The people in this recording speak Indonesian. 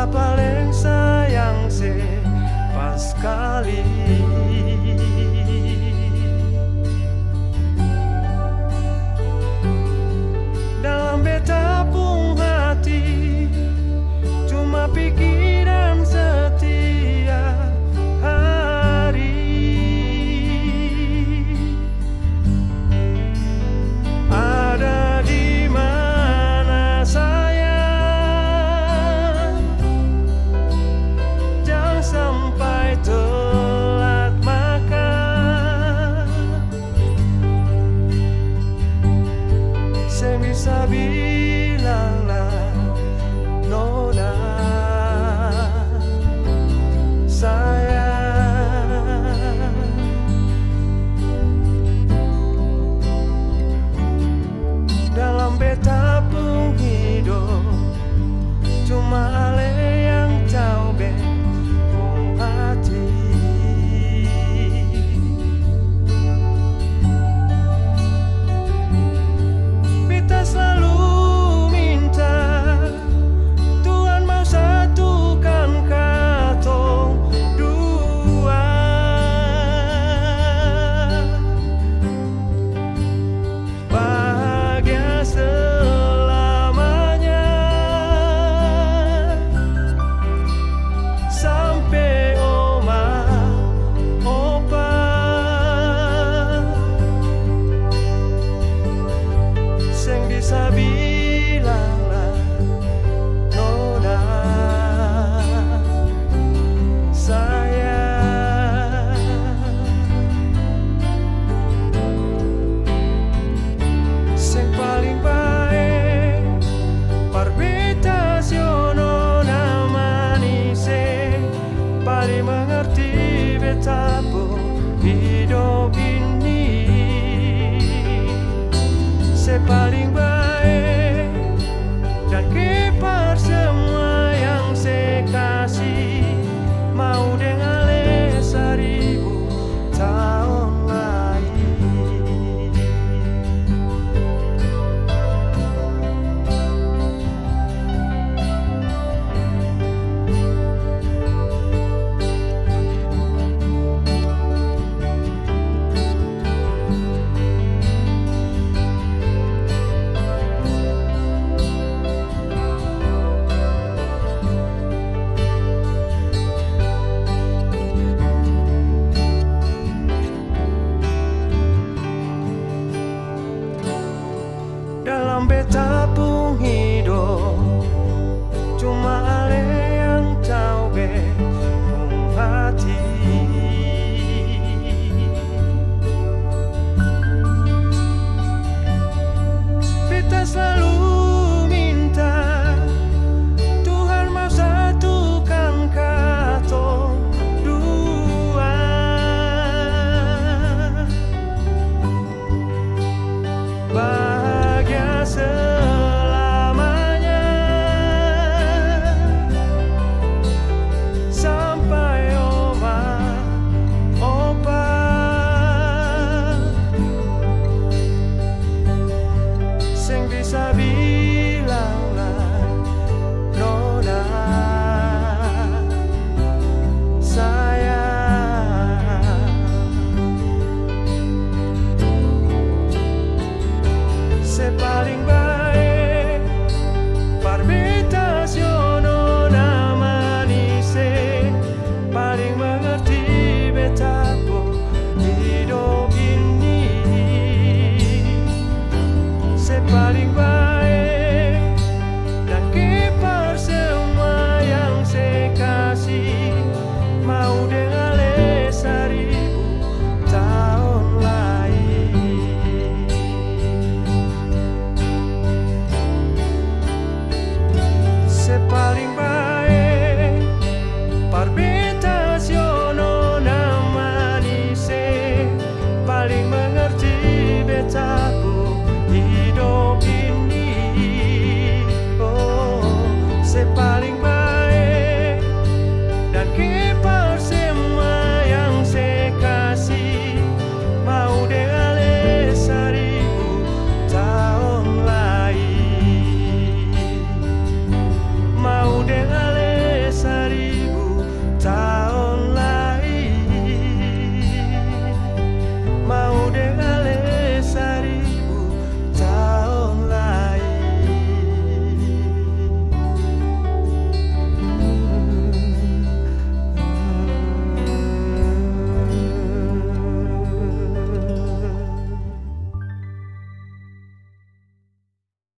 beta paling sayang se pas sekali. Dalam beta pung hati cuma pikiran setiap hari. Ada di mana sayang, jangan sampai telat makan. Saya bisa bilanglah nona sayang. Dalam beta pun hidup cuma ale yang tahu pung hati. Beta selalu minta Tuhan mau satukan katong dua. Bahagia selamanya sampai oma opa. Seng bisa bilanglah nona sayang. Seng paling baik parbeta nona manis, paling mengerti beta pun hidup ini. Se paling baik dan kepar semua yang saya kasih, mau dengan le 1000 tahun lagi. Dalam beta pun hidup cuma ale yang tahu pung hati. Beta selalu minta Tuhan mau satukan katong dua. Bahagia selamanya sampai oma opa. Seng bisa bilanglah nona sayang. Se paling baik parbeta nona manis, paling mengerti beta pun hidup ini. Se paling baik dan kepar semua yang saya kasih, mau dengan le 1000 tahun lagi. Se paling baik parbeta nona manis, paling mengerti beta pun hidup ini. Oh, se paling